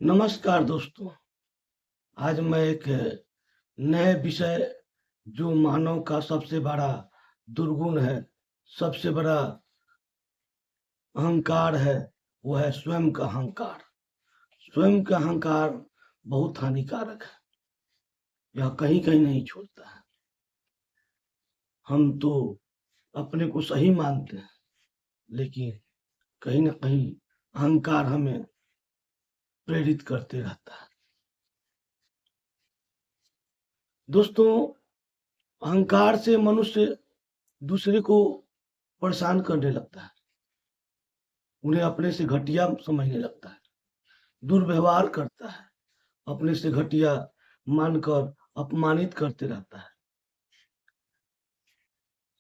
नमस्कार दोस्तों। आज मैं एक नए विषय जो मानव का सबसे बड़ा दुर्गुण है, सबसे बड़ा अहंकार है, वो है स्वयं का अहंकार। स्वयं का अहंकार बहुत हानिकारक है, यह कहीं-कहीं नहीं छोड़ता है। हम तो अपने को सही मानते हैं, लेकिन कहीं न कहीं अहंकार हमें प्रेरित करते रहता है। दोस्तों, अहंकार से मनुष्य दूसरे को परेशान करने लगता है। उन्हें अपने से घटिया समझने लगता है, दुर्व्यवहार करता है, अपने से घटिया मानकर अपमानित करते रहता है।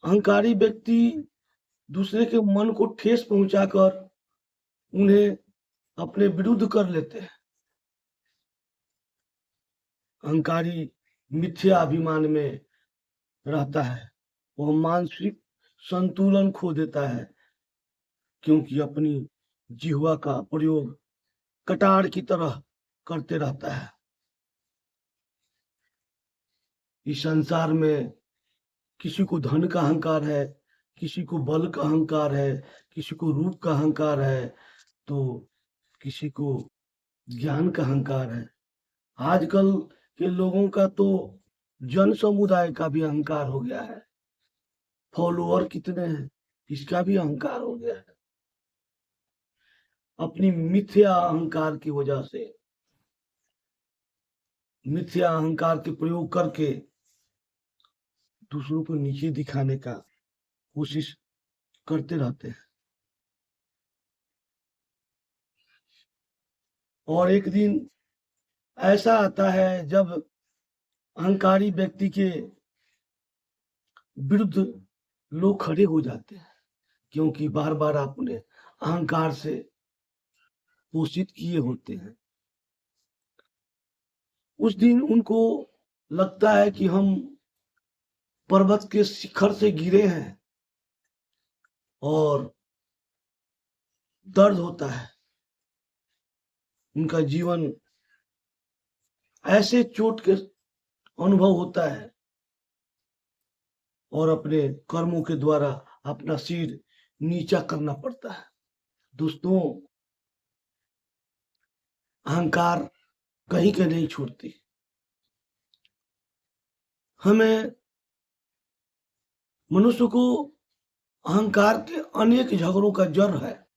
अहंकारी व्यक्ति दूसरे के मन को ठेस पहुँचाकर उन्हें अपने विरुद्ध कर लेते हैं। अहंकारी मिथ्या अभिमान में रहता है, वह मानसिक संतुलन खो देता है, क्योंकि अपनी जिह्वा का प्रयोग कटार की तरह करते रहता है। इस संसार में किसी को धन का अहंकार है, किसी को बल का अहंकार है, किसी को रूप का अहंकार है, तो किसी को ज्ञान का अहंकार है। आजकल के लोगों का तो जन समुदाय का भी अहंकार हो गया है। फॉलोअर कितने हैं, इसका भी अहंकार हो गया है। अपनी मिथ्या अहंकार की वजह से, मिथ्या अहंकार के प्रयोग करके दूसरों को नीचे दिखाने का कोशिश करते रहते हैं। और एक दिन ऐसा आता है जब अहंकारी व्यक्ति के विरुद्ध लोग खड़े हो जाते हैं, क्योंकि बार-बार आप उन्हें अहंकार से पोषित किए होते हैं। उस दिन उनको लगता है कि हम पर्वत के शिखर से गिरे हैं और दर्द होता है। उनका जीवन ऐसे चोट के अनुभव होता है और अपने कर्मों के द्वारा अपना सिर नीचा करना पड़ता है। दोस्तों, अहंकार कहीं के नहीं छोड़ती। हमें मनुष्य को अहंकार के अनेक झगड़ों का जड़ है।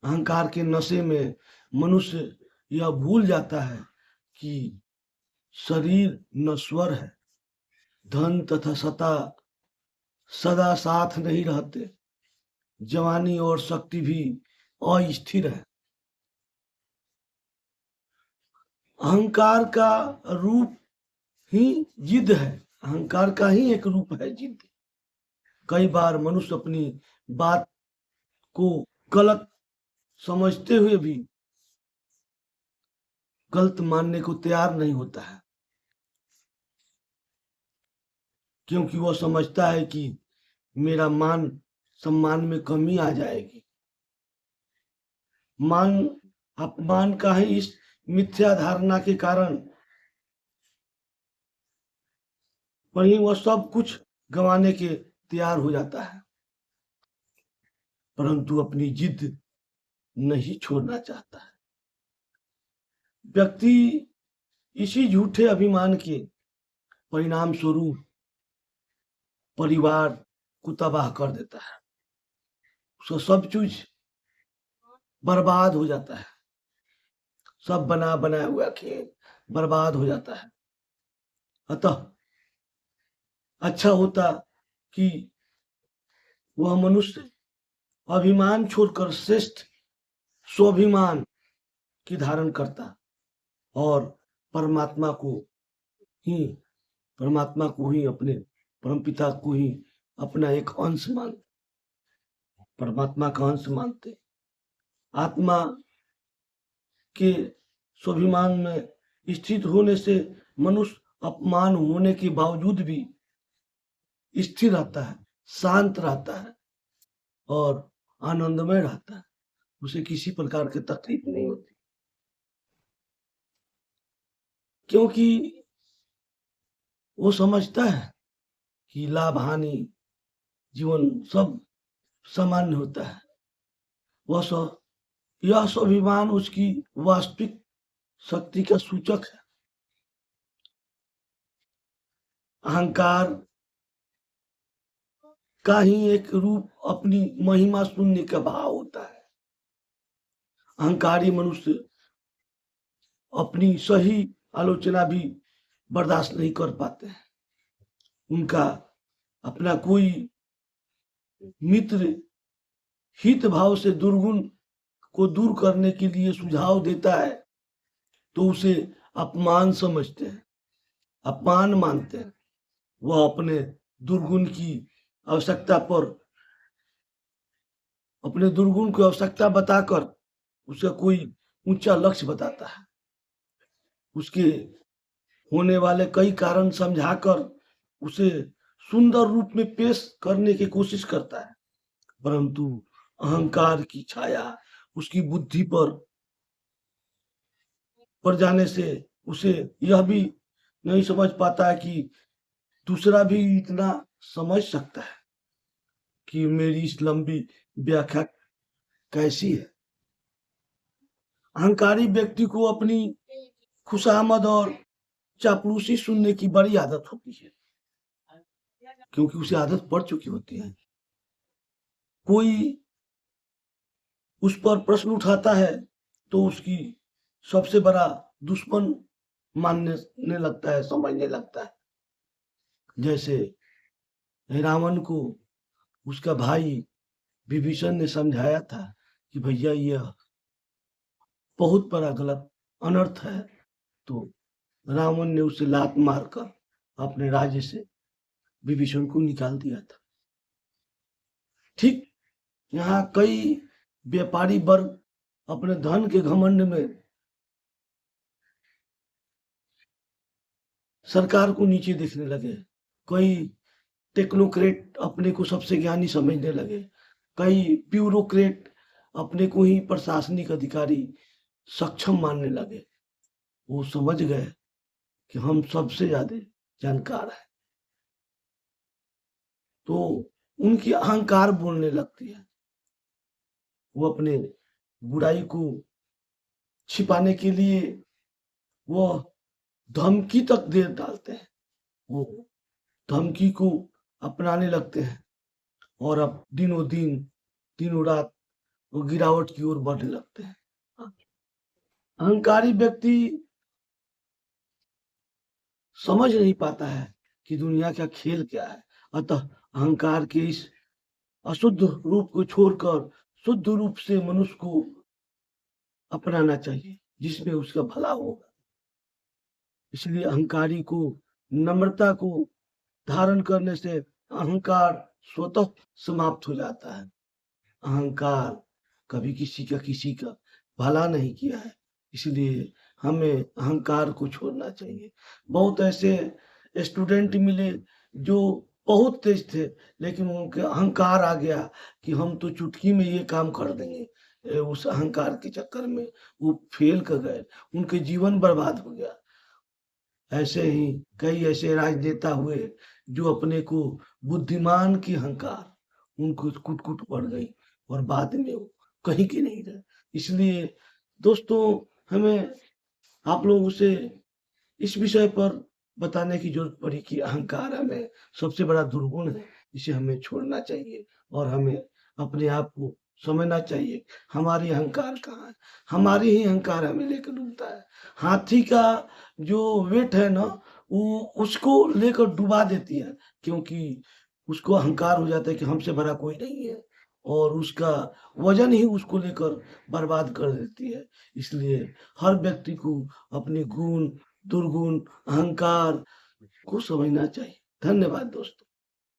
अहंकार के नशे में मनुष्य यह भूल जाता है कि शरीर नश्वर है, धन तथा सत्ता सदा साथ नहीं रहते, जवानी और शक्ति भी अस्थिर है। अहंकार का रूप ही जिद है, अहंकार का ही एक रूप है जिद। कई बार मनुष्य अपनी बात को गलत समझते हुए भी गलत मानने को तैयार नहीं होता है, क्योंकि वह समझता है कि मेरा मान सम्मान में कमी आ जाएगी। मान अपमान का ही इस मिथ्या धारणा के कारण वहीं वह सब कुछ गंवाने के तैयार हो जाता है, परंतु अपनी जिद नहीं छोड़ना चाहता है। व्यक्ति इसी झूठे अभिमान के परिणाम स्वरूप परिवार को तबाह कर देता है। उसका सब चीज बर्बाद हो जाता है, सब बना बनाया हुआ खेल बर्बाद हो जाता है। अतः अच्छा होता कि वह मनुष्य अभिमान छोड़कर श्रेष्ठ स्वाभिमान की धारण करता और परमात्मा को ही परमात्मा को ही अपने परमपिता को ही अपना एक अंश मान परमात्मा का अंश मानते। आत्मा के स्वाभिमान में स्थित होने से मनुष्य अपमान होने के बावजूद भी स्थिर रहता है, शांत रहता है और आनंदमय रहता है। उसे किसी प्रकार की तकलीफ नहीं होती। क्योंकि वो समझता है कि लाभ हानि जीवन सब सामान्य होता है। यह स्वाभिमान उसकी वास्तविक शक्ति का सूचक है। अहंकार का ही एक रूप अपनी महिमा सुनने का भाव होता है। अहंकारी मनुष्य अपनी सही आलोचना भी बर्दाश्त नहीं कर पाते हैं। उनका अपना कोई मित्र हित भाव से दुर्गुण को दूर करने के लिए सुझाव देता है तो उसे अपमान समझते हैं, अपमान मानते हैं। वह अपने दुर्गुण की आवश्यकता पर अपने दुर्गुण की आवश्यकता बताकर उसका कोई ऊंचा लक्ष्य बताता है। उसके होने वाले कई कारण समझाकर उसे सुंदर रूप में पेश करने की कोशिश करता है, परंतु अहंकार की छाया उसकी बुद्धि पर जाने से उसे यह भी नहीं समझ पाता है कि दूसरा भी इतना समझ सकता है कि मेरी इस लंबी व्याख्या कैसी है। अहंकारी व्यक्ति को अपनी खुशामद और चापलूसी सुनने की बड़ी आदत होती है, क्योंकि उसे आदत पड़ चुकी होती है। कोई उस पर प्रश्न उठाता है तो उसकी सबसे बड़ा दुश्मन मानने लगता है, समझने लगता है। जैसे रावण को उसका भाई विभीषण ने समझाया था कि भैया यह बहुत बड़ा गलत अनर्थ है, तो रावण ने उसे लात मारकर अपने राज्य से विभीषण को निकाल दिया था। ठीक यहाँ कई व्यापारी वर्ग अपने धन के घमंड में सरकार को नीचे देखने लगे। कई टेक्नोक्रेट अपने को सबसे ज्ञानी समझने लगे। कई ब्यूरोक्रेट अपने को ही प्रशासनिक अधिकारी सक्षम मानने लगे। वो समझ गए कि हम सबसे ज्यादा जानकार हैं, तो उनकी अहंकार बोलने लगती है। वो अपने बुराई को छिपाने के लिए वो धमकी तक दे डालते हैं। वो धमकी को अपनाने लगते हैं और अब दिनों रात वो गिरावट की ओर बढ़ने लगते हैं। अहंकारी व्यक्ति समझ नहीं पाता है कि दुनिया का खेल क्या है। अतः अहंकार के इस अशुद्ध रूप को छोड़कर शुद्ध रूप से मनुष्य को अपनाना चाहिए, जिसमें उसका भला होगा। इसलिए अहंकारी को नम्रता को धारण करने से अहंकार स्वतः समाप्त हो जाता है। अहंकार कभी किसी का भला नहीं किया है, इसलिए हमें अहंकार को छोड़ना चाहिए। बहुत ऐसे स्टूडेंट मिले जो बहुत तेज थे, लेकिन उनके अहंकार आ गया कि हम तो चुटकी में ये काम कर देंगे। उस अहंकार के चक्कर में वो फेल कर गए, उनके जीवन बर्बाद हो गया। ऐसे ही कई ऐसे राजनेता हुए जो अपने को बुद्धिमान की अहंकार उनको कुट पड़ गई और बाद में वो कहीं के नहीं रहे। इसलिए दोस्तों, हमें आप लोगों से इस विषय पर बताने की जरूरत पड़ी कि अहंकार हमें सबसे बड़ा दुर्गुण है, इसे हमें छोड़ना चाहिए और हमें अपने आप को समझना चाहिए हमारी अहंकार कहाँ है। हमारी ही अहंकार हमें लेकर डूबता है। हाथी का जो वेट है ना, वो उसको लेकर डुबा देती है, क्योंकि उसको अहंकार हो जाता है कि हमसे बड़ा कोई नहीं है, और उसका वजन ही उसको लेकर बर्बाद कर देती है। इसलिए हर व्यक्ति को अपने गुण, दुर्गुण, अहंकार को समझना चाहिए। धन्यवाद दोस्तों।